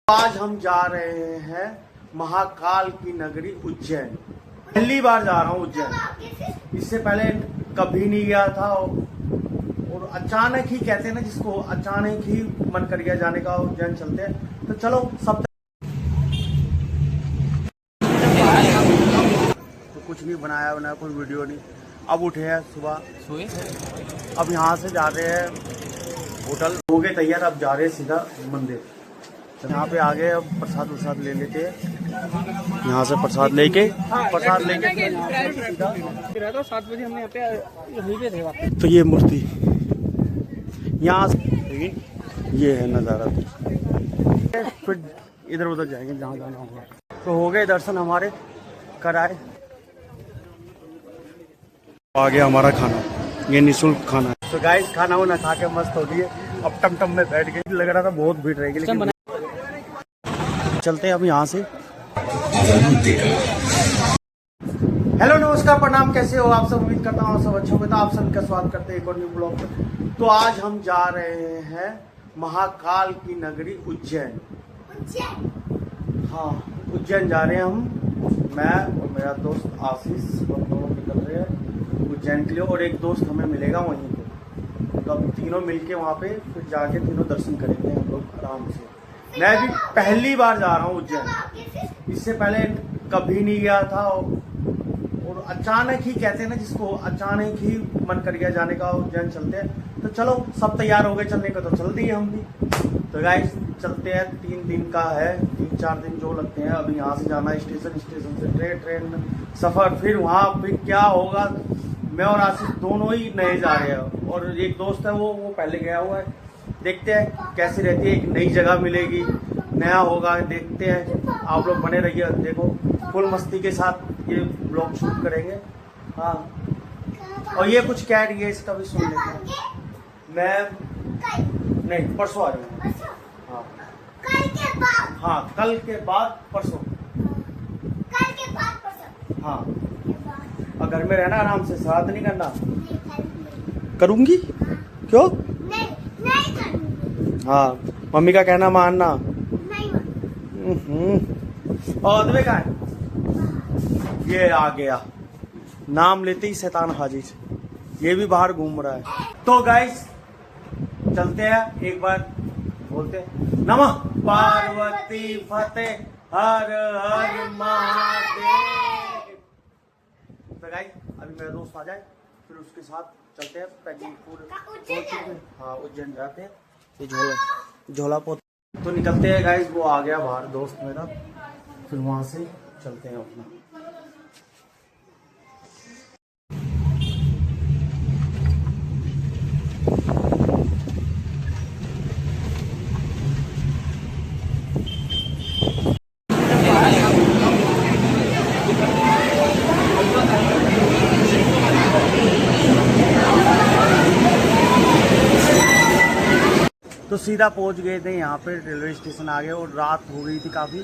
आज हम जा रहे हैं महाकाल की नगरी उज्जैन। पहली बार जा रहा हूँ उज्जैन, इससे पहले कभी नहीं गया था और अचानक ही कहते हैं ना जिसको अचानक ही मन कर गया जाने का, उज्जैन चलते हैं। तो चलो सब तो कुछ नहीं बनाया कोई वीडियो नहीं। अब उठे हैं सुबह सोए, अब यहाँ से जा रहे हैं होटल, हो गए तैयार, अब जा रहे हैं सीधा मंदिर। यहाँ पे आ गए, अब प्रसाद वरसाद ले लेते हैं। यहाँ से प्रसाद लेके 7 बजे हमने यहाँ पे यहीं पे थे। तो ये मूर्ति यहाँ ये है नज़ारा, फिर इधर उधर जाएंगे जहाँ जाना होगा। तो हो गए दर्शन हमारे, कराए, आ गया हमारा खाना, ये निःशुल्क खाना है। तो गाइस खाना वाना खा के मस्त हो गई है। अब टमटम में बैठ गए, लग रहा था बहुत भीड़ रहेगी लेकिन चलते हैं अब यहाँ से। हेलो नमस्कार प्रणाम, कैसे हो आप सब? उम्मीद करता हूँ सब अच्छे होंगे। तो आप सभी का स्वागत करते हैं एक और न्यू ब्लॉग में। तो आज हम जा रहे हैं महाकाल की नगरी उज्जैन। हाँ उज्जैन जा रहे हैं हम, मैं और मेरा दोस्त आशीष, हम दोनों निकल रहे हैं उज्जैन के लिए। और एक दोस्त हमें मिलेगा वहीं पे, तो अब तीनों मिलके वहाँ पे फिर जाके तीनों दर्शन करेंगे हम लोग आराम से। मैं भी पहली बार जा रहा हूँ उज्जैन, इससे पहले कभी नहीं गया था और अचानक ही कहते हैं ना जिसको अचानक ही मन कर गया जाने का, उज्जैन चलते हैं। तो चलो सब तैयार हो गए चलने का, तो चल दिए हम भी। तो गाइस चलते हैं, 3 दिन का है, 3-4 दिन जो लगते हैं। अभी यहाँ से जाना है स्टेशन से ट्रेन सफर, फिर वहाँ फिर क्या होगा। मैं और आशीष दोनों ही नए जा रहे हैं और एक दोस्त है वो पहले गया हुआ है। देखते हैं कैसी रहती है, एक नई जगह मिलेगी, नया होगा, देखते हैं। आप लोग बने रहिए, देखो फुल मस्ती के साथ ये ब्लॉग शूट करेंगे। हाँ और ये कुछ कह रही है, इसका भी सुन लेते हैं। मैं नहीं, परसों आ जाऊंगा। हाँ कल के बाद परसों। हाँ और घर में रहना आराम से, श्राद्ध नहीं करना। करूंगी क्यों? हाँ मम्मी का कहना मानना। और का है ये आ गया, नाम लेते ही शैतान हाजिर, ये भी बाहर घूम रहा है। तो गाइस चलते हैं, एक बार बोलते हैं नमः पार्वती फतेह हर हर महादेव। तो गाइस अभी मेरा दोस्त आ जाए, फिर उसके साथ चलते हैं पैकिंग पूरे। हाँ उज्जैन जाते हैं, ये झोला पोत तो निकलते हैं गाइस। वो आ गया बाहर दोस्त मेरा, फिर वहां से चलते हैं अपना। तो सीधा पहुंच गए थे यहाँ पे, रेलवे स्टेशन आ गए और रात हो गई थी काफ़ी,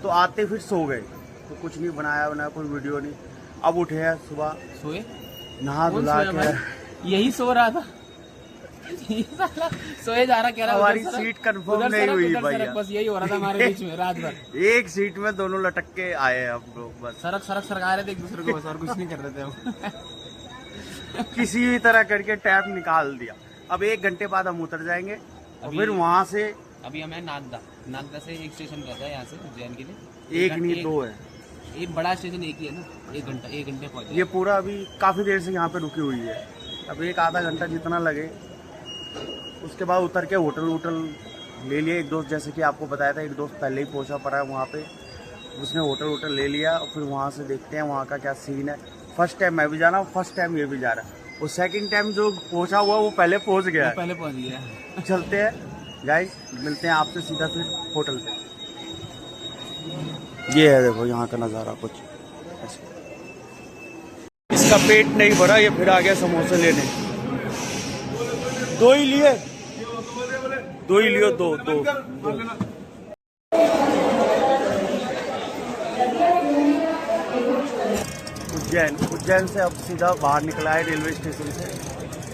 तो आते फिर सो गए। तो कुछ नहीं बनाया कोई वीडियो नहीं। अब उठे हैं सुबह, सोए, नहा धुला के यही सो रहा था सोए जा रहा, कह रहा हमारी सीट कंफर्म नहीं हुई भैया, बस यही हो रहा था हमारे बीच में रात भर। एक सीट में दोनों लटक के आए हम लोग, बस सरका रहे थे एक दूसरे को, बस और कुछ नहीं कर रहे थे हम। किसी भी तरह करके टैप निकाल दिया। अब 1 घंटे बाद हम उतर जाएंगे और फिर वहाँ से अभी हमें नागदा से एक स्टेशन रहता है यहाँ से उज्जैन के लिए। एक नहीं 2 है, एक बड़ा स्टेशन एक ही है ना, 1 घंटे पहुँच। ये पूरा अभी काफ़ी देर से यहाँ पे रुकी हुई है, अब 1-आधा घंटा जितना लगे। उसके बाद उतर के होटल ले लिए। एक दोस्त, जैसे कि आपको बताया था, एक दोस्त पहले ही पहुँचा पड़ा है वहाँ पे, उसने होटल ले लिया और फिर वहाँ से देखते हैं वहाँ का क्या सीन है। फर्स्ट टाइम मैं भी जा रहा हूँ, फर्स्ट टाइम ये भी जा रहा है, और सेकंड टाइम जो पहुँचा हुआ वो पहले पहुँच गया। चलते हैं गाइस, मिलते हैं आपसे सीधा फिर होटल पे। ये है देखो यहाँ का नज़ारा कुछ ऐसे। इसका पेट नहीं भरा, ये फिर आ गया समोसे लेने। 2 ही लिए, 2 ही लियो, 2। उज्जैन से अब सीधा बाहर निकला है रेलवे स्टेशन से।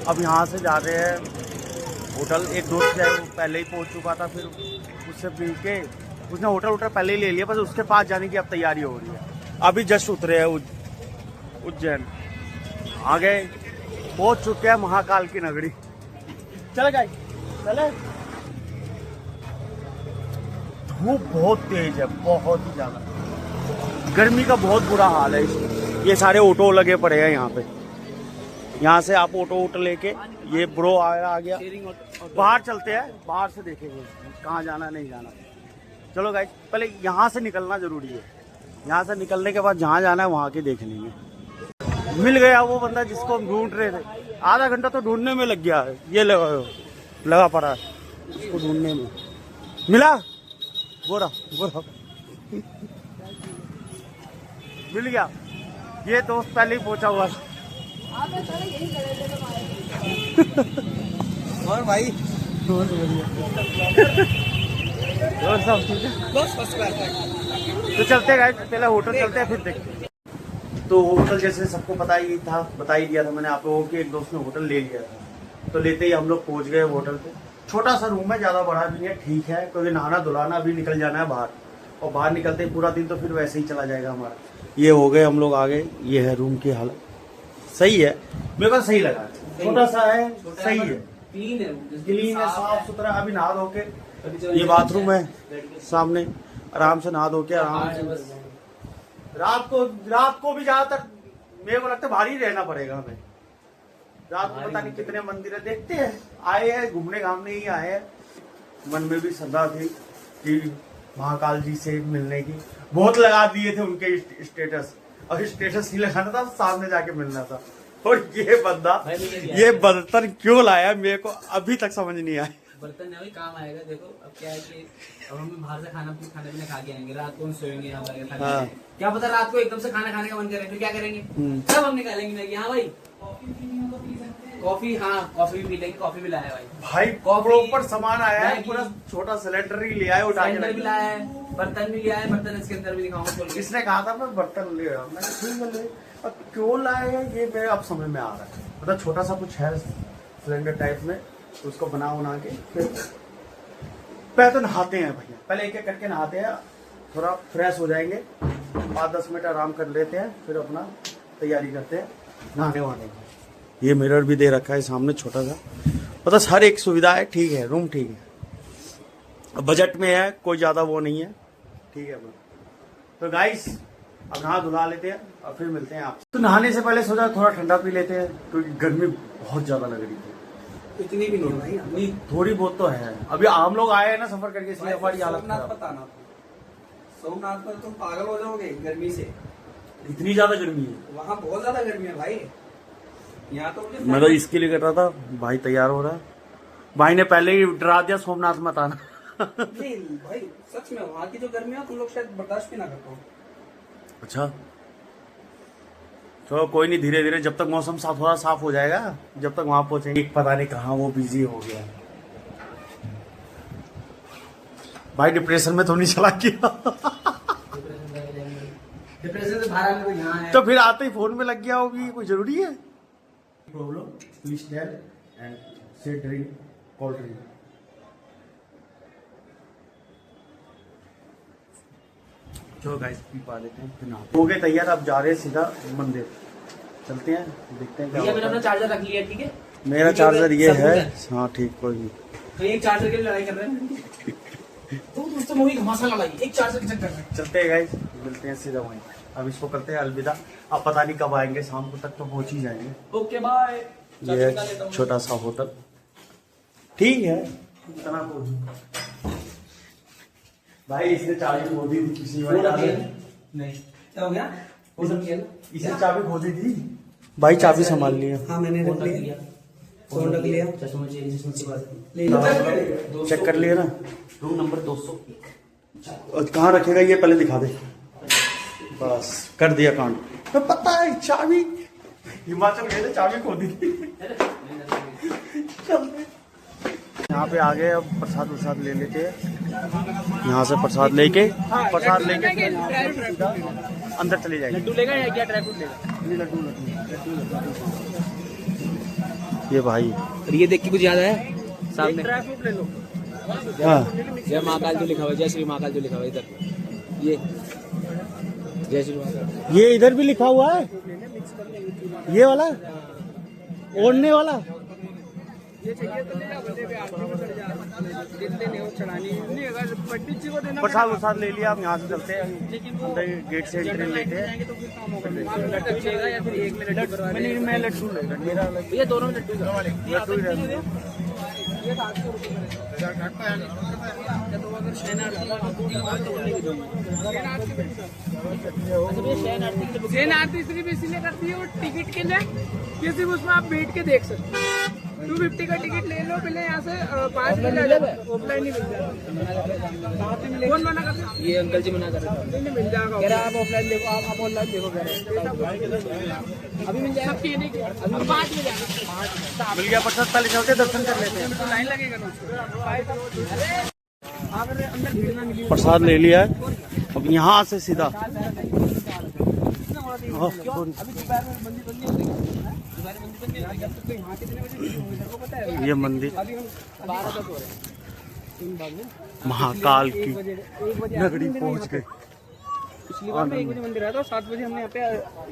अब यहाँ से जा रहे हैं होटल। एक दोस्त है वो पहले ही पहुँच चुका था, फिर उससे मिल के उसने होटल पहले ही ले लिया, बस उसके पास जाने की अब तैयारी हो रही है। अभी जस्ट उतरे हैं उज्जैन, आगे पहुंच चुके हैं महाकाल की नगरी। चले गए, चले। धूप बहुत तेज है, बहुत ही ज्यादा, गर्मी का बहुत बुरा हाल है। ये सारे ऑटो लगे पड़े हैं यहाँ पे, यहाँ से आप ऑटो लेके, ये ब्रो आ गया। बाहर चलते हैं, बाहर से देखेंगे कहाँ जाना नहीं जाना। चलो गाइस, पहले यहाँ से निकलना जरूरी है। यहाँ से निकलने के बाद जहाँ जाना है वहाँ के देख लेंगे। मिल गया वो बंदा जिसको हम ढूंढ रहे थे। आधा घंटा तो ढूंढने में लग गया है, ये लगा पड़ा है उसको ढूंढने में। मिला, बोरा मिल गया। ये दोस्त पहले ही पहुंचा हुआ था। और भाई और सब ठीक है, बस फर्स्ट क्लास है। तो चलते गए, पहले होटल चलते हैं फिर देखते हैं। तो होटल जैसे सबको बता ही दिया था मैंने आप लोगों के, एक दोस्त ने होटल ले लिया था। तो लेते ही हम लोग पहुंच गए होटल पे। छोटा सा रूम है, ज्यादा बड़ा भी नहीं है, ठीक है, क्योंकि नहाना धुलाना अभी निकल जाना है बाहर, और बाहर निकलते ही पूरा दिन तो फिर वैसे ही चला जाएगा हमारा। ये हो गए हम लोग आ गए, ये है रूम की हालत। सही है, मेरे को सही लगा, छोटा सा है, सही है, क्लीन है, साफ सुथरा। अभी नहा धो के, ये बाथरूम है सामने, आराम से नहा धो के आराम से। रात को भी ज्यादातर मेरे को लगता है भारी रहना पड़ेगा हमें। रात को पता नहीं कितने मंदिर है, देखते हैं। आए हैं घूमने घामने ही आए हैं, मन में भी श्रद्धा थी कि महाकाल जी से मिलने की। बहुत लगा दिए थे उनके स्टेटस, और स्टेटस नहीं लगाना था, सामने जाके मिलना था। और ये बंदा ये बर्तन क्यों लाया मेरे को अभी तक समझ नहीं आया। बर्तन नहीं काम आएगा। देखो अब क्या है कि अब हम बाहर से खाना पीना खा के आएंगे, रात को हम सोएंगे यहाँ पर। हाँ। क्या पता रात को एकदम से खाना खाने का मन करे, फिर क्या करेंगे? सब हम निकालेंगे मैगी। हाँ भाई, कॉफी, हाँ कॉफी भी पी लेंगे, कॉफी भी लाया भाई प्रॉपर सामान आया है, पूरा छोटा सिलेंडर ही ले आया, उठा के सिलेंडर भी लाया है, बर्तन भी लिया है। बर्तन इसके अंदर भी दिखाऊंगा खोल के। इसने कहा था मैं बर्तन ले आया, मैंने ठीक है ले। अब क्यों लाए हैं ये मेरे अब समझ में आ रहा है। मतलब छोटा सा कुछ है सिलेंडर टाइप में, उसको बना के फिर पहले तो नहाते हैं भैया, पहले एक एक करके नहाते हैं, थोड़ा फ्रेश हो जाएंगे, 5-10 मिनट आराम कर लेते हैं, फिर अपना तैयारी करते हैं नहाने वाने की। ये मिरर भी दे रखा है सामने छोटा सा, मतलब हर एक सुविधा है, ठीक है, रूम ठीक है, बजट में है, कोई ज़्यादा वो नहीं है, ठीक है। तो गाइस अब नहा धुला लेते हैं और फिर मिलते हैं आप। तो नहाने से पहले सोचा थोड़ा ठंडा पी लेते हैं, क्योंकि गर्मी बहुत ज़्यादा लग रही थी। इतनी भी नहीं भाई, नहीं थोड़ी बहुत तो है। अभी हम लोग आए हैं ना सफर करके, इसलिए हमारी हालत खराब। बताना सोमनाथ पर तुम पागल हो जाओगे गर्मी से। इतनी ज्यादा गर्मी है वहाँ, बहुत ज्यादा गर्मी है भाई। यहाँ तो मुझे मैं तो इसके लिए कर रहा था, भाई तैयार हो रहा है, भाई ने पहले ही डरा दिया सोमनाथ मत आना। नहीं भाई, सच में वहाँ की जो गर्मी है तुम लोग शायद बर्दाश्त भी ना कर पाओ। अच्छा तो कोई नहीं, धीरे धीरे जब तक मौसम थोड़ा साफ हो जाएगा, जब तक वहां पहुंचेंगे। पता नहीं कहाँ वो बिजी हो गया भाई, डिप्रेशन में तो नहीं चला गया। डिप्रेशन से बाहर आने को यहाँ है। तो फिर आते ही फोन में लग गया होगी, कोई जरूरी है? प्रॉब्लम प्लीज टेल एंड से ड्रिंक कोल्ड ड्रिंक। चलो गाइस पी पा लेते हैं, फिर हो गए तैयार। अब जा रहे हैं सीधा मंदिर, चलते हैं देखते हैं क्या भैया होता मैंने अपना है। चार्जर रख लिया, ठीक है? मेरा चार्जर ये है, हाँ ठीक, कोई नहीं। तो एक चार्जर के लिए लड़ाई कर रहे हैं। तो दोस्तों मूवी घमासा लड़ाई, एक चार्जर के चक्कर में। चलते हैं गाइस, मिलते हैं सीधा वहीं। अब इसको करते हैं अलविदा। अब पता नहीं कब आएंगे, शाम को तक तो पहुंच ही जाएंगे। Okay bye. ये है छोटा सा होटल, ठीक है, इतना कुछ। भाई इसने चाबी खो दी थी पिछली बार, नहीं क्या हो गया? वो सब किया ना, इसने चाबी खो दी थी भाई, चाबी संभाल लिया। हाँ मैंने रख लिया, फोन रख लिया, चश्मा की बात चेक कर लिया ना, रूम नंबर 200। कहाँ रखेगा ये पहले दिखा दे। बस कर दिया कांड। तो पता है चाबी हिमाचल गए थे, चाबी खो दी थी। चलते यहाँ पे आ गए, अब प्रसाद वरसाद ले लेते हैं। यहाँ से प्रसाद लेके अंदर चले जाएंगे। लड्डू लेगा या क्या ड्राई फ्रूट लेगा? ये भाई ये देख के कुछ याद है सामने? ड्राई फ्रूट ले लो। हाँ जय महाकाल जो लिखा हुआ है, जय श्री महाकाल जो लिखा हुआ है इधर, ये जय श्री महाकाल। ये इधर भी लिखा हुआ है, ये वाला ओढ़ने वाला। प्रसाद वसाद ले लिया, आप यहाँ से चलते हैं अंदर, गेट से एंट्री लेते हैं। मैं लड्डू लेगा, मेरा ये दोनों लड्डू लड्डू ही रहने। जैन आरती सिर्फ इसलिए करती है वो टिकट के लिए कि सिर्फ उसमें आप बैठ के देख सकते हैं। 250 का टिकट ले लो, पहले यहाँ से 5 मिनट ऑफलाइन ही मिल जाएगा। कौन मना करता है? ये अंकल जी मना कर रहे थे, नहीं मिल जाएगा। कह रहे आप ऑफलाइन देखो, आप ऑनलाइन देखो, कह रहे अभी मिल जाएगा। सब नहीं किया, अभी 5 बजे आना। मिल गया प्रसाद, पहले चलते दर्शन कर लेते हैं। तो लाइन लगेगा ना उसको। अगर अंदर भीड़ ना मिली प्रसाद ले लिया है, अब यहाँ से सीधा ये मंदिर महाकाल की नगरी पहुँच गए। पिछली बार में 1 बजे मंदिर आया था, 7 बजे हमने यहाँ पे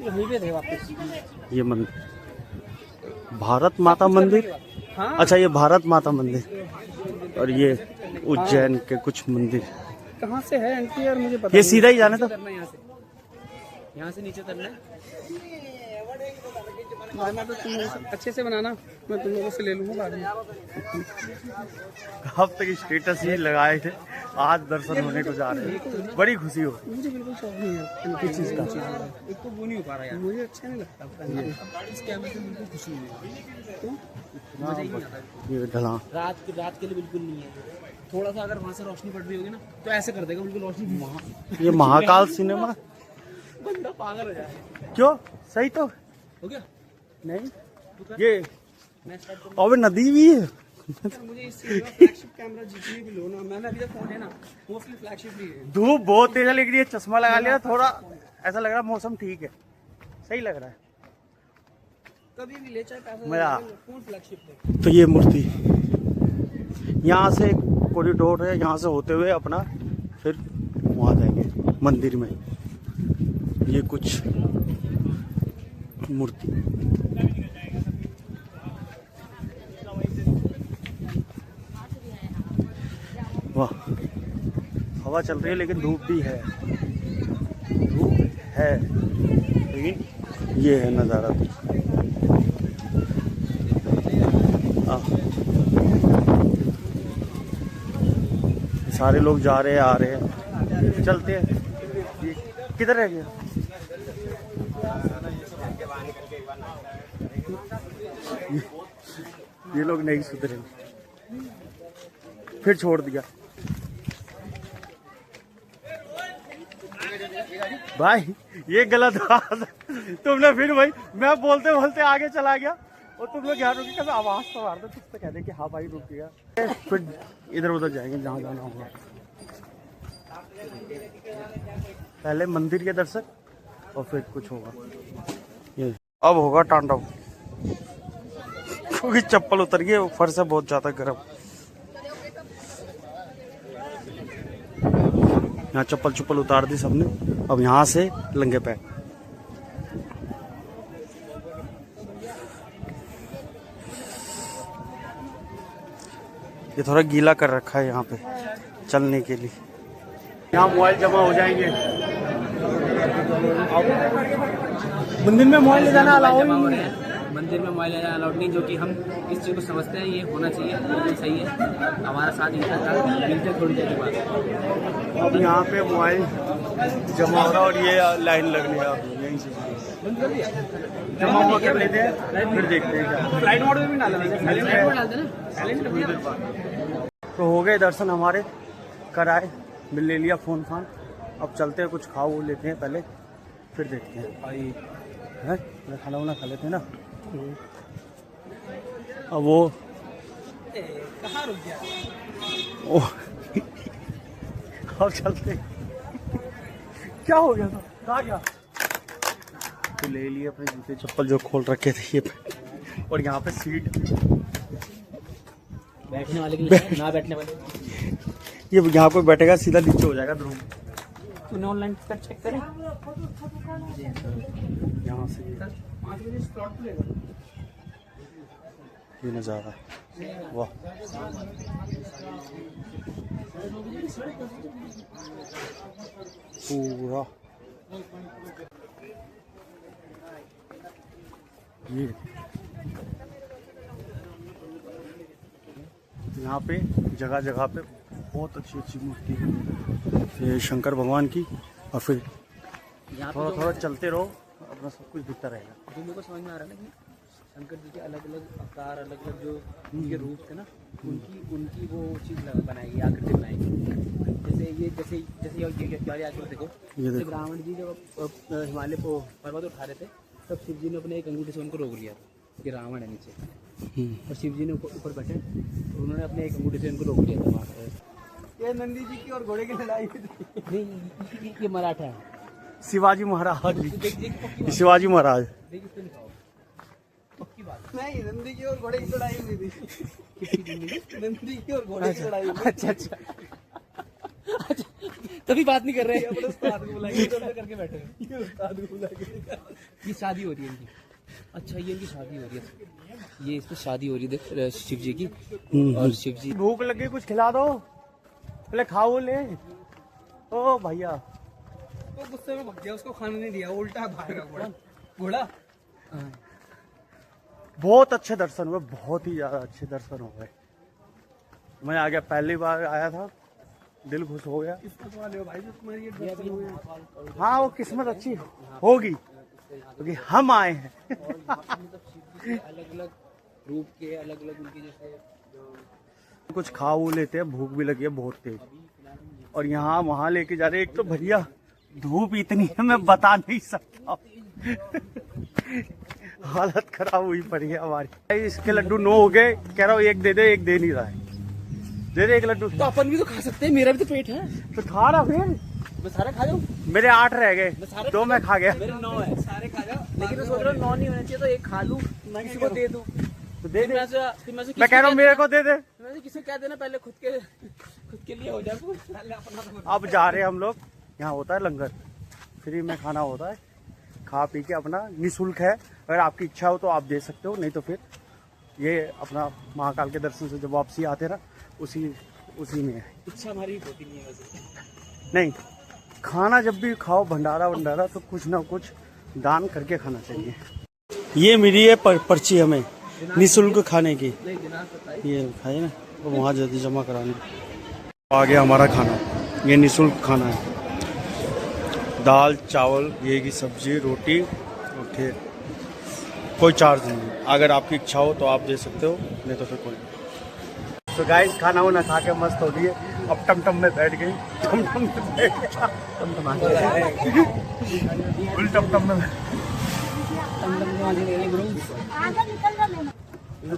यहीं पे थे वापस। ये मंदिर भारत माता मंदिर, हाँ अच्छा ये भारत माता मंदिर, और ये उज्जैन के कुछ मंदिर। कहाँ से है एंट्री यार, मुझे पता ये सीधा ही जाने था। करना है यहाँ से नीचे करना है। खाना तो तुम अच्छे से बनाना, मैं तुम लोगों से ले लूंगा बाद में। अब तक स्टेटस ही लगाए थे, आज दर्शन होने को जा रहे हैं, बड़ी खुशी हो। मुझे बिल्कुल शौक नहीं है किस चीज का? एक तो वो नहीं हो पा रहा यार, मुझे अच्छा नहीं लगता। इस कैमरे से बिल्कुल खुशी नहीं है, क्यों? मजा ही नहीं आता। ये ढलान रात के लिए बिल्कुल नहीं है। थोड़ा सा अगर वहाँ से रोशनी पड़ रही होगी ना तो ऐसे कर देगा बिल्कुल रोशनी। ये महाकाल सिनेमा बंदा पागल हो जाए। क्यों? सही तो हो गया नहीं, ये मैं स्टार्ट करूँ? और नदी भी है। मुझे इस चीज का फ्लैगशिप कैमरा जितनी भी लो ना, मैंने अभी तक फोन है ना मोस्टली फ्लैगशिप ही है। धूप बहुत तेज है, लेकिन ये चश्मा लगा लिया, थोड़ा ऐसा लग रहा है मौसम ठीक है, सही लग रहा है। कभी भी ले चाहे पैसा मजा। फोन फ्लैगशिप ले। तो ये मूर्ति यहाँ से एक कॉरिडोर है, यहाँ से होते हुए अपना फिर वहाँ जाएंगे मंदिर में। ये कुछ मूर्ति, वाह हवा चल रही है लेकिन धूप भी है, धूप है लेकिन ये है नज़ारा। सारे लोग जा रहे हैं आ रहे हैं, चलते हैं। ये किधर रह गया? ये लोग नहीं सुधरे, फिर छोड़ दिया। भाई ये गलत बात है। तुमने फिर भाई, मैं बोलते बोलते आगे चला गया और तुम लोग यहाँ रुके, कभी आवाज तो मार दो, कुछ तो कह दे कि हाँ भाई रुक गया। फिर इधर उधर जाएंगे जहाँ जाना होगा। पहले मंदिर के दर्शन और फिर कुछ होगा। ये अब होगा तांडव, क्योंकि चप्पल उतर गई, फर्श है बहुत ज्यादा गर्म। यहाँ चप्पल चुप्पल उतार दी सबने, अब यहाँ से लंगे पैर। ये थोड़ा गीला कर रखा है यहाँ पे चलने के लिए। यहाँ मोबाइल जमा हो जाएंगे। मंदिर में मोबाइल ले जाना अलाउ नहीं है। मंदिर में मोबाइल लेना अलाउड नहीं, जो कि हम इस चीज़ को समझते हैं, ये होना चाहिए, बिल्कुल सही है। हमारा साथ इनका साथ मिलते थोड़ी देर के बाद। अब यहाँ पे मोबाइल जमा हो रहा और ये लाइन लगनी है, अब यहीं से जमा हुआ कर लेते हैं, फिर देखते हैं क्या। फ्लाइट मोड में भी डाल तो हो गए दर्शन हमारे, कराए, ले लिया फोन फान। अब चलते हैं, कुछ खाओ लेते हैं पहले, फिर देखते हैं। भाई है खाना वाना खा लेते हैं ना। अब वो कहाँ रुक गया? ओह अब चलते हैं। क्या हो गया था? कहाँ गया? तो ले लिए अपने जूते चप्पल जो खोल रखे थे ये, और यहाँ पे सीट बैठने वाले के लिए, ना बैठने वाले ये यहाँ पे बैठेगा सीधा नीचे हो जाएगा ध्रुव। तूने ऑनलाइन टिकट चेक करे? यहाँ से 5 बजे स्लॉट खुलेगा। ये नज़ारा वाह। पूरा ये यहाँ पे जगह जगह पे बहुत अच्छी अच्छी मूर्ति है ये शंकर भगवान की। और फिर थोड़ा थोड़ा चलते रहो अपना सब कुछ दिखता रहेगा। तो मेरे को समझ में आ रहा है ना कि शंकर जी के अलग अलग अवतार, अलग अलग जो उनके रूप थे ना, उनकी वो चीज़ बनाएगी, आकृति बनाएगी। जैसे ये आकृति देखो, जब रावण जी जब हिमालय को पर्वत उठा रहे थे तब शिव जी ने अपने एक अंगूठे से उनको रोक लिया था कि रावण है नीचे, और शिव जी ने ऊपर बैठे तो उन्होंने अपने एक अंगूठे से उनको रोक लिया था वहाँ पे। ये नंदी जी की और घोड़े की लड़ाई हुई थी। नहीं, ये मराठा है। शिवाजी महाराज जी, शिवाजी महाराज। नहीं, नंदी की और घोड़े की लड़ाई हुई थी। नंदी की और घोड़े की लड़ाई हुई थी। अच्छा तभी बात नहीं कर रहे हैं। अपने उस्ताद को बुलाएंगे तो करके बैठे हैं। ये उस्ताद को बुलाएंगे। ये शादी हो रही है इनकी। अच्छा, ये इनकी शादी हो रही है, ये इसकी शादी हो रही है देख शिव जी की। और शिव जी भूख लगी कुछ खिला दो, पहले खाओ ले। ओ भैया तो गुस्से में भग गया, उसको खाने नहीं दिया, उल्टा भागा घोड़ा। बहुत अच्छे दर्शन हुए, बहुत ही ज्यादा अच्छे दर्शन हो गए। मैं आ गया, पहली बार आया था, दिल खुश हो गया। किस्मत वाले हो भाई जो तुम्हारी ये दर्शन हुए। हाँ वो किस्मत अच्छी होगी क्योंकि हम आए हैं। अलग अलग रूप के, अलग अलग उनके जैसे कुछ खा वो लेते हैं, भूख भी लगी है बहुत तेज। और यहाँ वहाँ लेके जा रहे। एक तो भैया धूप इतनी है मैं बता नहीं सकता। हालत खराब हुई पड़ी है हमारी। इसके लड्डू 9 हो गए, कह रहा हूँ एक दे दे, एक दे नहीं रहा है। दे दे एक लड्डू। तो अपन भी तो खा सकते हैं, मेरा भी तो पेट है। तो खा रहा फिर। मैं सारा खा जाऊँ? मेरे 8 रह गए, 2 मैं खा गया। मेरे 9 है। सारे खा जाओ, लेकिन मैं सोच रहा हूँ 9 नहीं होना चाहिए, तो एक खा लूँ, किसी को दे दूँ। तो दे दे। मैं मैं कह रहा हूँ मेरे को दे दे। मैं किसी क्या देना, पहले खुद के लिए हो जाए। अब जा रहे हैं हम लोग, यहाँ होता है लंगर, फ्री में खाना होता है, खा पी के अपना निःशुल्क है। अगर आपकी इच्छा हो तो आप दे सकते हो, नहीं तो फिर ये अपना महाकाल के दर्शन से जब वापसी आते ना उसी में है। इच्छा हमारी होती नहीं है वैसे। नहीं, खाना जब भी खाओ भंडारा तो कुछ ना कुछ दान करके खाना चाहिए। ये मिली है पर्ची हमें निःशुल्क खाने की, ये खाए ना तो वहाँ जल्दी जमा कराने। आ गया हमारा खाना, ये निःशुल्क खाना है। दाल चावल, ये की सब्जी, रोटी और फिर कोई चार्ज नहीं। अगर आपकी इच्छा हो तो आप दे सकते हो, नहीं तो फिर कोई। तो गाइस खाना वाना खा के मस्त हो गई। अब टमटम में बैठ गई, टमटम में बैठ गया, फुल टमटम में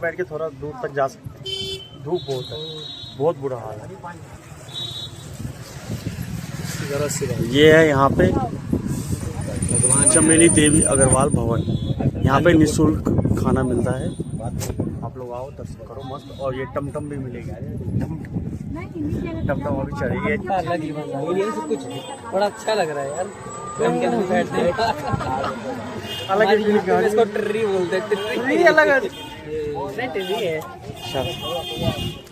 बैठ के थोड़ा दूर तक जा सकते हैं। धूप बहुत है, बहुत बुरा हाल है। ये है यहाँ पे चमेली देवी अग्रवाल भवन। यहाँ पे निःशुल्क खाना मिलता है, आप लोग आओ दर्शन करो मस्त। और ये टमटम भी मिलेगा, टमटम अभी चढ़ेगी। अलग ही मजा है, ये सब कुछ बड़ा अच्छा लग रहा है यार। हम क्या बैठते हैं अलग ही इसको ट्री बोलते हैं, ट्री अलग है।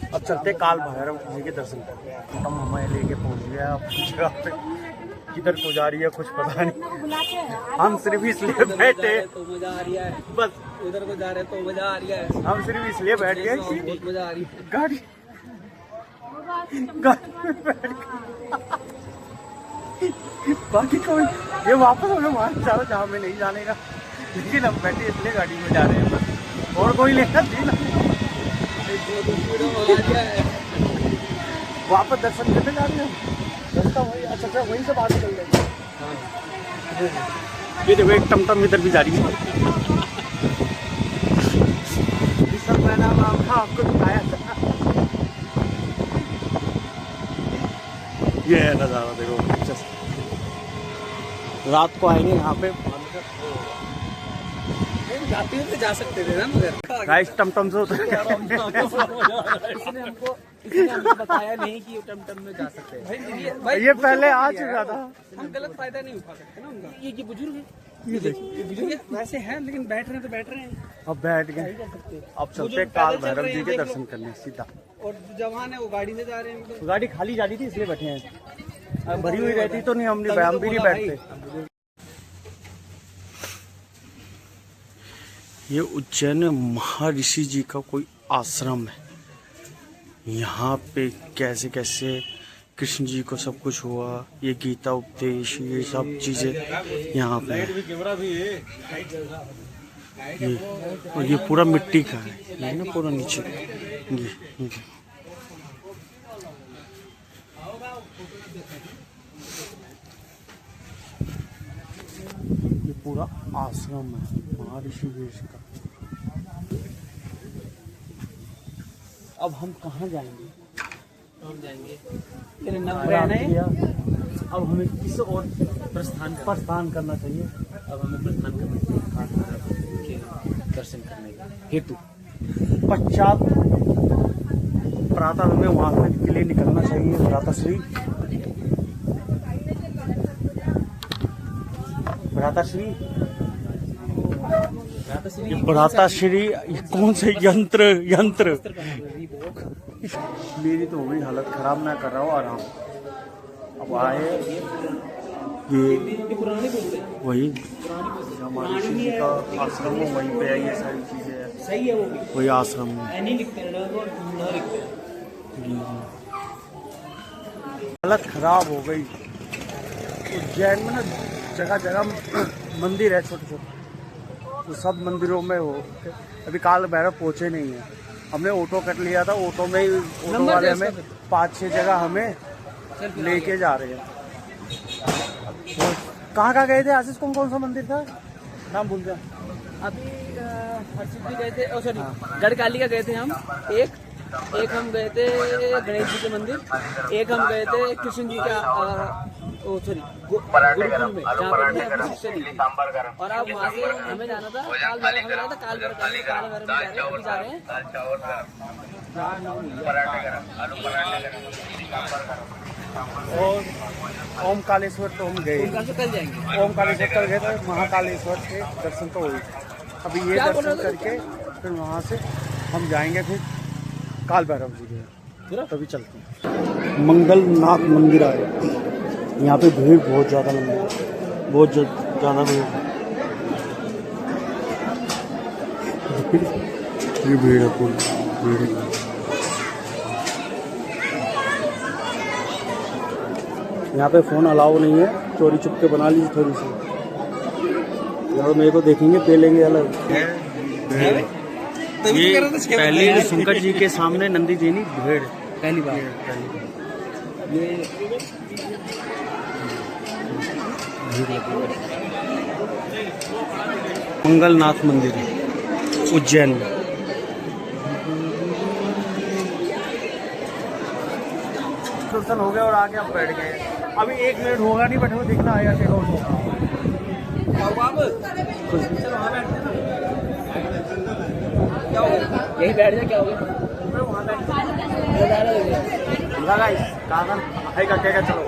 अब चलते काल भैरव जी के दर्शन करते हैं। टमटम हमें लेके पहुँच गया अपनी जगह पे। किधर को जा रही है कुछ पता नहीं, हम सिर्फ इसलिए बैठे तो मजा आ रही है, बस। उधर को जा रहे तो मजा आ रही है, हम सिर्फ इसलिए बैठ गए कि बहुत मजा आ रही है। गाड़ी में बैठ गए। बाकी कोई ये वापस हमें वहाँ जा रहा जहाँ में नहीं जाने का, लेकिन हम बैठे इसलिए गाड़ी में जा रहे हैं बस। और कोई लेना थी ना, वापस दर्शन करने जा रहे हैं। रास्ता वही, अच्छा वहीं से बात कर लेंगे। ये देखो एक टमटम इधर भी जा रही है। सब मैंने आपको दिखाया था। ये है नज़ारा देखो। रात को आएंगे यहाँ पे, जाते हुए जा सकते थे ना, मगर गाइस टमटम से उतर इसने हमको इसने हमको बताया नहीं कि टमटम में जा सकते हैं। ये पहले आ चुका था। हम गलत फायदा नहीं उठा सकते ना उनका। ये बुजुर्ग है, ये देखिए बुजुर्ग वैसे हैं लेकिन बैठ रहे हैं तो बैठ रहे हैं। अब बैठ गए, अब चलते काल भैरव जी के दर्शन करने सीधा। और जवान है वो गाड़ी से जा रहे हैं मतलब। गाड़ी खाली जा रही थी इसलिए बैठे हैं, अब भरी हुई रहती तो नहीं हम भी नहीं बैठते। ये उज्जैन में महर्षि जी का कोई आश्रम है। यहाँ पे कैसे कैसे कृष्ण जी को सब कुछ हुआ, ये गीता उपदेश, ये सब चीजें यहाँ पे है। ये और ये पूरा मिट्टी का है, ये ना पूरा नीचे ये पूरा आश्रम है महर्षि वेश का। अब हम कहाँ जाएंगे? हम जाएंगे तेरे नंबर है अब हमें किस और प्रस्थान करना चाहिए? अब हमें प्रस्थान करना चाहिए दर्शन करने का हेतु। पश्चात प्रातः हमें वहाँ के लिए निकलना चाहिए। भ्राताश्री भ्राताश्री कौन से यंत्र मेरी तो हो गई हालत खराब, मैं कर रहा हूँ आराम। अब आए ये वही हमारे जी का आश्रम है, वहीं पे है, ये सारी चीजें है। सही है वो भी वही आश्रम में नहीं लिखते हैं ना लिखते हैं। हालत खराब हो गई। उज्जैन में ना जगह जगह मंदिर है छोटे छोटे, तो सब मंदिरों में हो। अभी काल भैरव पहुंचे नहीं है, हमने ऑटो कर लिया था, ऑटो में ऑटो वाले हमें 5-6 जगह हमें लेके जा रहे हैं। कहाँ गए थे आशीष? कौन सा मंदिर था, नाम भूल गया। अभी हरसिद्धि गए थे, सॉरी गढ़काली का गए थे हम। एक हम गए थे गणेश जी के मंदिर, एक हम गए थे कृष्ण जी का सॉरी गुरुकुल में जहाँ पे शिष्य दी थी। और अब वहाँ से हमें जाना था काल भैरव, हमें जाना था काल भैरव में जा रहे हैं। और ओमकालेश्वर तो हम गए, कल जाएंगे। ओमकालेश्वर कल गए थे, महाकालेश्वर के दर्शन तो हुए। अभी ये दर्शन करके फिर वहाँ से हम जाएंगे फिर काल भैरव जी के, तभी चलते हैं। मंगलनाथ मंदिर आए, यहाँ पे भीड़ बहुत ज़्यादा लंबी है, बहुत ज़्यादा भीड़। ये भीड़ है पूरी भीड़। यहाँ पे फ़ोन अलाउ नहीं है, चोरी चुपके बना लीजिए थोड़ी सी। और मेरे को देखेंगे पे लेंगे अलग। ये पहले शंकर जी के सामने नंदी जी नहीं भीड़ पहली बार ये मंगलनाथ मंदिर है उज्जैन में। दर्शन हो गया और आके अब बैठ गए। अभी 1 मिनट होगा नहीं बैठे हुए, देखना आएगा चेकआउट होगा। यही बैठ जाए, क्या हो गया? चलो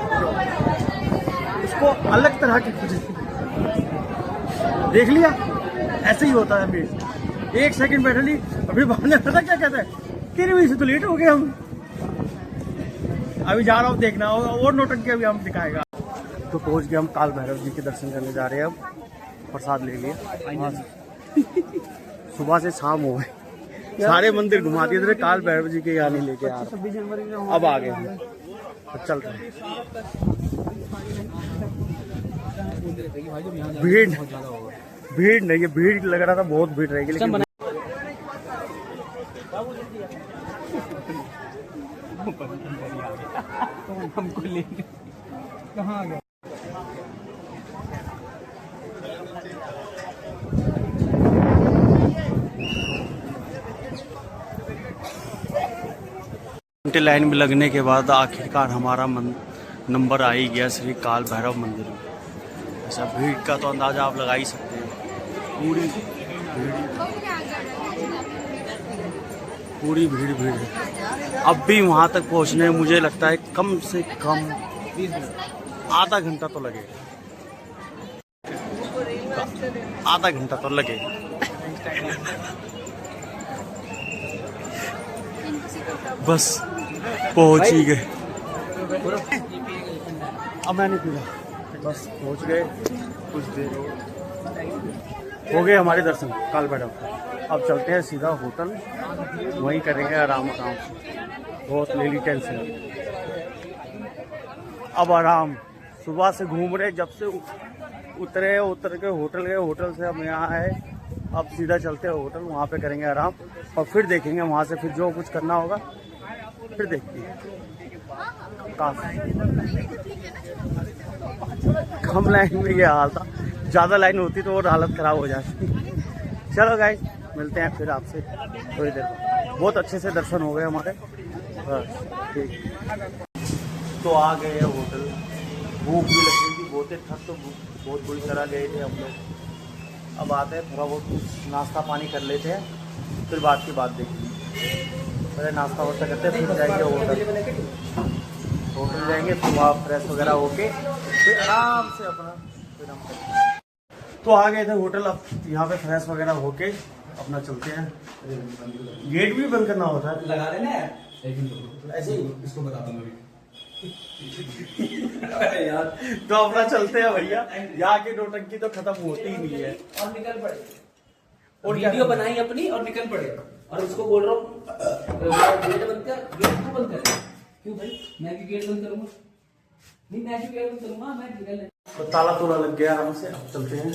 इसको अलग तरह की कुछ देख लिया, ऐसे ही होता है। अभी 1 सेकंड बैठ ली, अभी बाद में पता क्या कहता है, 3 बजे से तो लेट हो गए हम। अभी जा रहा हूँ, देखना होगा और नोटंकी अभी हम दिखाएगा। तो पहुंच गए हम काल भैरव जी के दर्शन करने जा रहे हैं। अब प्रसाद ले लिए, सुबह से शाम हो गए, सारे मंदिर घुमा दिए थे, काल भैरव जी के यहाँ नहीं लेके आ रहे। अब आ गए हम, तो चल रहे हैं। भीड़ नहीं है, भीड़ लग रहा था बहुत भीड़ रहेगी, लेकिन हमको लेंगे कहाँ आ गया? लाइन में लगने के बाद आखिरकार हमारा नंबर आ ही गया श्री काल भैरव मंदिर में। ऐसा भीड़ का तो अंदाजा आप लगा ही सकते हैं, पूरी भीड़। पूरी भीड़ भीड़ है। अब भी वहाँ तक पहुँचने में मुझे लगता है कम से कम आधा घंटा तो लगेगा, आधा घंटा तो लगेगा। बस पहुँच ही गए। अब मैंने पीला, बस पहुँच गए। कुछ देर हो गए हमारे दर्शन काल भैरव। अब चलते हैं सीधा होटल, वहीं करेंगे आराम से। बहुत ले ली टेंशन, अब आराम। सुबह से घूम रहे, जब से उतर के होटल गए, होटल से हम यहाँ आए। अब सीधा चलते हैं होटल, वहाँ पे करेंगे आराम और फिर देखेंगे वहाँ से फिर जो कुछ करना होगा फिर देखते हैं। काफी कम लाइन में ये हाल था, ज़्यादा लाइन होती तो और हालत ख़राब हो जाती। चलो गाइस, मिलते हैं फिर आपसे थोड़ी देर। बहुत अच्छे से दर्शन हो गए हमारे, बस ठीक। तो आ गए होटल, भूख भी लग रही थी, बहुत थक तो बहुत बुरी तरह गए थे हम लोग। अब आते हैं थोड़ा बहुत कुछ नाश्ता पानी कर लेते हैं, फिर बात की बात देखेंगे। पहले नाश्ता वास्ता करते हैं, फिर जाएंगे होटल जाएंगे, फिर वहाँ फ्रेश वगैरह होके फिर आराम से अपना फिर हम करते। तो आ गए थे होटल, अब यहाँ पे फ्रेश वगैरह होके अपना चलते हैं। गेट भी बंद करना होता है, लगा देना ऐसे ही, इसको बताता हूँ यार। तो अपना चलते हैं भैया, यहाँ की नौटंकी तो खत्म होती ही नहीं है। और निकल पड़े, और वीडियो बनाई अपनी और निकल पड़े। और उसको बोल रहा हूँ गेट बंद कर, गेट क्यों बंद कर? क्यों भाई, मैं भी गेट बंद करूंगा? नहीं, मैं भी गेट बंद करूंगा, मैं निकल। तो ताला तोला लग गया हमसे। अब चलते हैं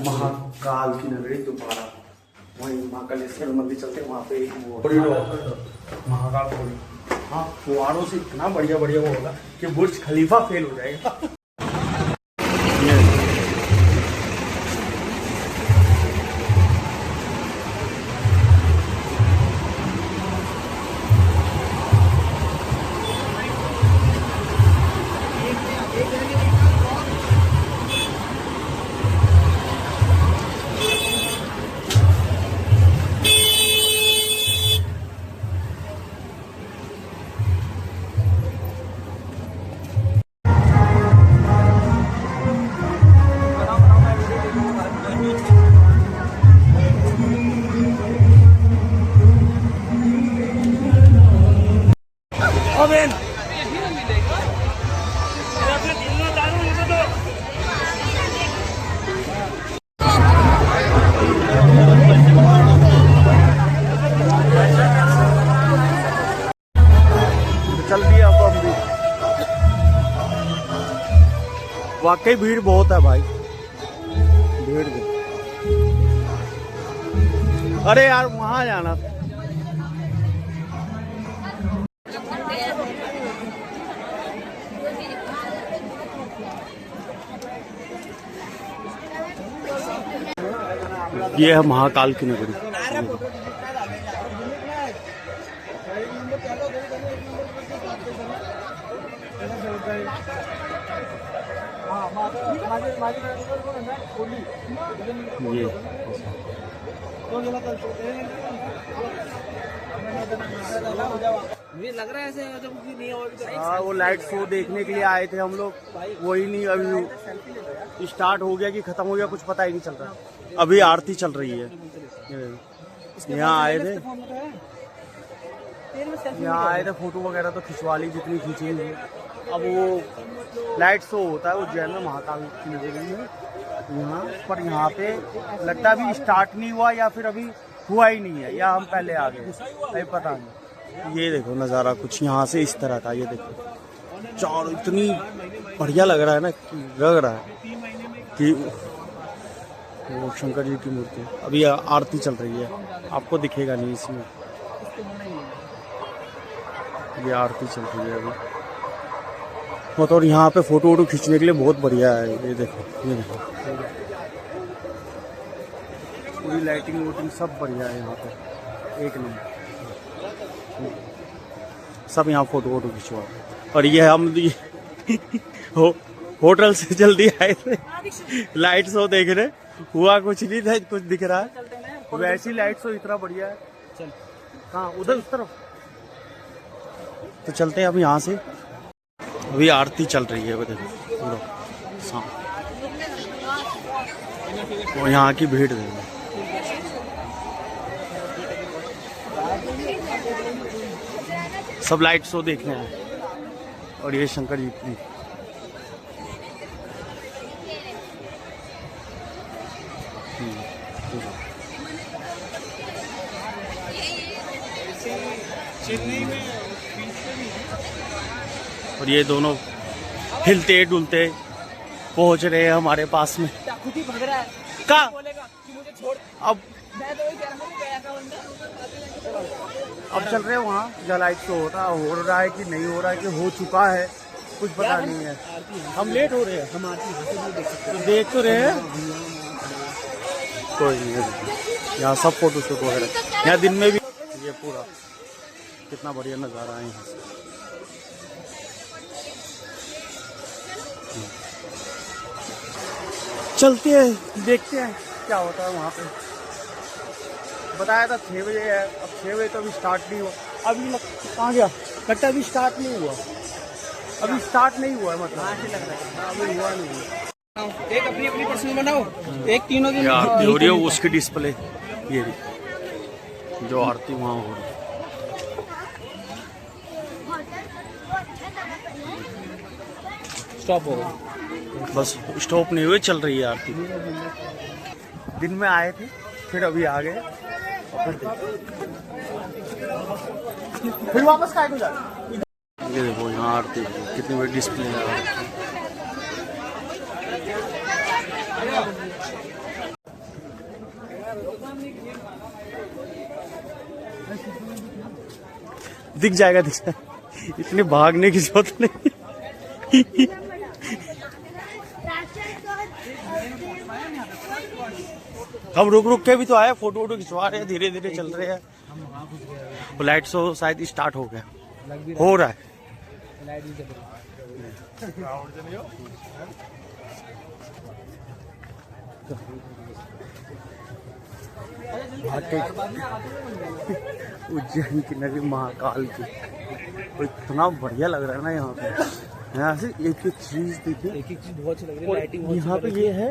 महाकाल की नगरी दोबारा, वहीं महाकालेश्वर मंदिर चलते हैं। वहाँ पे एक महाकाल कॉरिडोर, हाँ, फुहारों से इतना बढ़िया बढ़िया वो होगा कि बुर्ज खलीफा फेल हो जाएगा। चल दिया अब हम भी। वाकई भीड़ बहुत है भाई, भीड़ भी। अरे यार वहां जाना था। ये है महाकाल की नगरी। ये मुझे लग रहा है ऐसे जब नहीं होगा। हाँ, वो लाइट शो देखने के लिए आए थे हम लोग, वही नहीं अभी स्टार्ट हो गया कि खत्म हो गया कुछ पता ही नहीं चल रहा। अभी आरती चल रही है। यहाँ आए थे, यहाँ आए थे, फोटो वगैरह तो खिंचवा ली जितनी खींची है। अब वो लाइट शो होता है उज्जैन में महाकाल की नगरी में यहाँ पर। यहाँ पे लगता है अभी स्टार्ट नहीं हुआ या फिर अभी हुआ ही नहीं है, या हम पहले आ गए, नहीं पता नहीं। ये देखो नज़ारा कुछ यहाँ से इस तरह का, ये देखो चारों इतनी बढ़िया लग रहा है ना, कि लग रहा है कि वो शंकर जी की मूर्ति। अभी आरती चल रही है, आपको दिखेगा नहीं इसमें, ये आरती चल रही है अभी। और यहाँ पे फोटो वोटो खींचने के लिए बहुत बढ़िया है। ये देखो, ये देखो पूरी लाइटिंग वोटिंग सब बढ़िया है यहाँ पे, एक नंबर। सब यहाँ फोटो वोटो खिंचवा। और ये हम होटल से जल्दी आए थे लाइट शो देखने, हुआ कुछ नहीं था, कुछ दिख रहा है वैसी लाइट शो इतना बढ़िया है। कहाँ उधर उस तरफ। तो चलते हैं अब यहाँ से। अभी आरती चल रही है वो देखो पूरा शाम। और यहाँ की भीड़ देखो। सब लाइट शो देखने हैं। और ये शंकर जी की और ये दोनों हिलते डुलते पहुंच रहे हैं हमारे पास में। खुद ही भाग रहा है, का बोलेगा कि मुझे छोड़। अब मैं तो वही कह रहा हूँ, गया था बंदा। चल रहे हैं वहाँ जो लाइट शो हो रहा है कि नहीं हो रहा है कि हो चुका है, कुछ पता नहीं है। हम लेट हो रहे हैं। हम आरती यहाँ से भी देख सकते तो देख तो रहे हैं। कोई नहीं, यहाँ सब फोटो शूट वगैरह। यहाँ दिन में भी ये पूरा कितना बढ़िया नज़ारा है यहाँ से। चलते हैं देखते हैं क्या होता है वहाँ पे। बताया था 6 बजे है, अब 6 बजे तो अभी स्टार्ट नहीं हुआ। अभी कहाँ गया लगता है, अभी स्टार्ट नहीं हुआ। अभी स्टार्ट नहीं हुआ है, मतलब लग रहा है। अभी हुआ नहीं है। एक अपनी अपनी पर्सनल बनाओ, एक तीनों की आरती हो रही है उसकी डिस्प्ले ये जो आरती वहाँ हो रही है। स्टॉप हो गया। बस स्टॉप नहीं हुए, चल रही है आरती। दिन में आए थे फिर अभी आ गए, फिर वापस का ये देखो यहाँ आरती कितनी बड़ी डिस्प्ले है। दिख जाएगा इतने भागने की जरूरत नहीं। हम रुक रुक के भी तो आए, फोटो वोटो खिंचवा रहे हैं, धीरे धीरे चल रहे हैं। लाइट शो शायद स्टार्ट हो गया, हो रहा है। उज्जैन की नगरी महाकाल की, इतना बढ़िया लग रहा है ना यहाँ पे। यहाँ से एक एक चीज देखिए, एक एक चीज बहुत अच्छी लग रही है। लाइटिंग यहाँ पे ये है,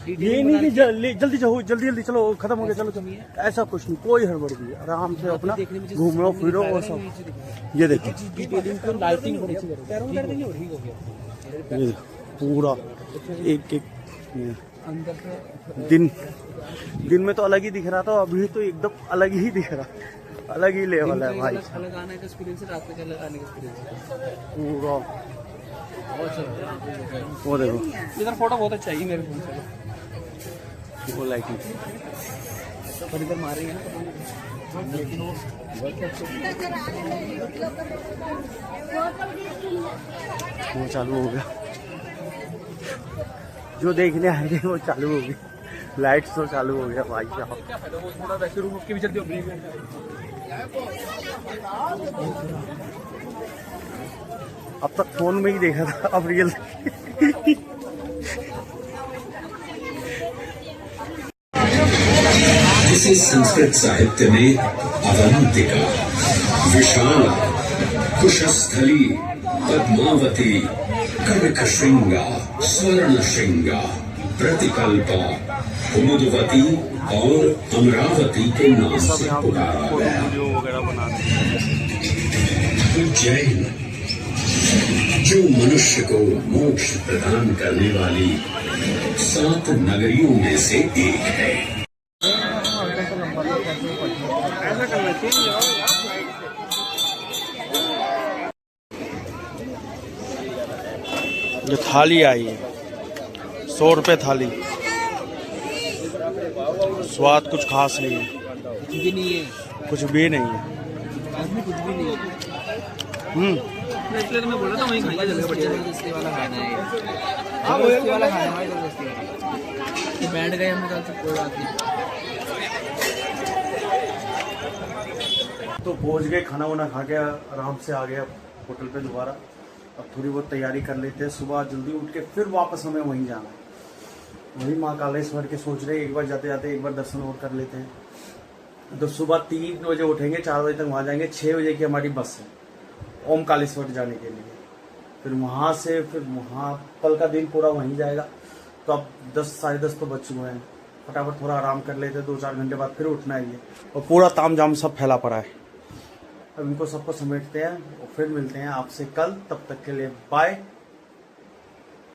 ये नहीं कि जल्दी जाओ जल्दी चलो खत्म हो गया चलो, ऐसा कुछ नहीं, कोई हड़बड़ नहीं, आराम से अपना घूमो फिरो और सब। ये देखो लाइटिंग ये पूरा एक एक अंदर दिन में तो अलग ही दिख रहा था, अभी तो एकदम अलग ही दिख रहा, अलग ही लेवल है भाई। अलग आने का एक्सपीरियंस है, रात में अलग आने का एक्सपीरियंस है। पूरा बहुत अच्छा लग रहा है। वो देखो इधर फोटो बहुत अच्छा है मेरे फोन से। वो लाइटिंग पर इधर मारेंगे ना वो चालू हो गया, जो देखने आए थे वो चालू हो गई, लाइट शो चालू हो गया भाई साहब। थोड़ा वैसे रूम के भी चलते हो। अब तक फोन में ही देखा था, अब रियल इसी संस्कृत साहित्य में अवंतिका, विशाला, कुशस्थली, पद्मावती, कनक श्रृंगा, स्वर्ण श्रृंगा, प्रतिकल्पा, कुमुदवती और अमरावती के नाम से पुकारा गया। उज्जैन जो मनुष्य को मोक्ष प्रदान करने वाली 7 नगरियों में से एक है। जो थाली आई है 100 रुपये थाली, स्वाद कुछ खास नहीं है, कुछ भी नहीं है, कुछ भी नहीं है। आदमी कुछ भी नहीं है। इसलिए तो मैं बोल रहा था वहीं खाएंगे, जगह बढ़िया है। जबरदस्ती वाला खाना है, जबरदस्ती वाला खाना है भाई, जबरदस्ती वाला। बैठ गए हमने कल से, कोई बात नहीं। तो पहुंच गए, खाना वाना खा के आराम से आ गए होटल पे दोबारा। अब थोड़ी बहुत तैयारी कर लेते हैं, सुबह जल्दी उठ के फिर वापस हमें वहीं जाना है। वहीं माँ कालेश्वर के सोच रहे एक बार जाते जाते एक बार दर्शन और कर लेते हैं। तो सुबह 3 बजे उठेंगे, 4 बजे तक वहाँ जाएंगे। 6 बजे की हमारी बस है ओमकालेश्वर जाने के लिए। फिर वहाँ से फिर वहाँ कल का दिन पूरा वहीं जाएगा। तो अब 10 साढ़े 10 तो बज चुके हैं, फटाफट थोड़ा आराम कर लेते, 2-4 घंटे बाद फिर उठना है ये। और पूरा तामझाम सब फैला पड़ा है। अब इनको सबको समेटते हैं और फिर मिलते हैं आपसे कल। तब तक के लिए बाय।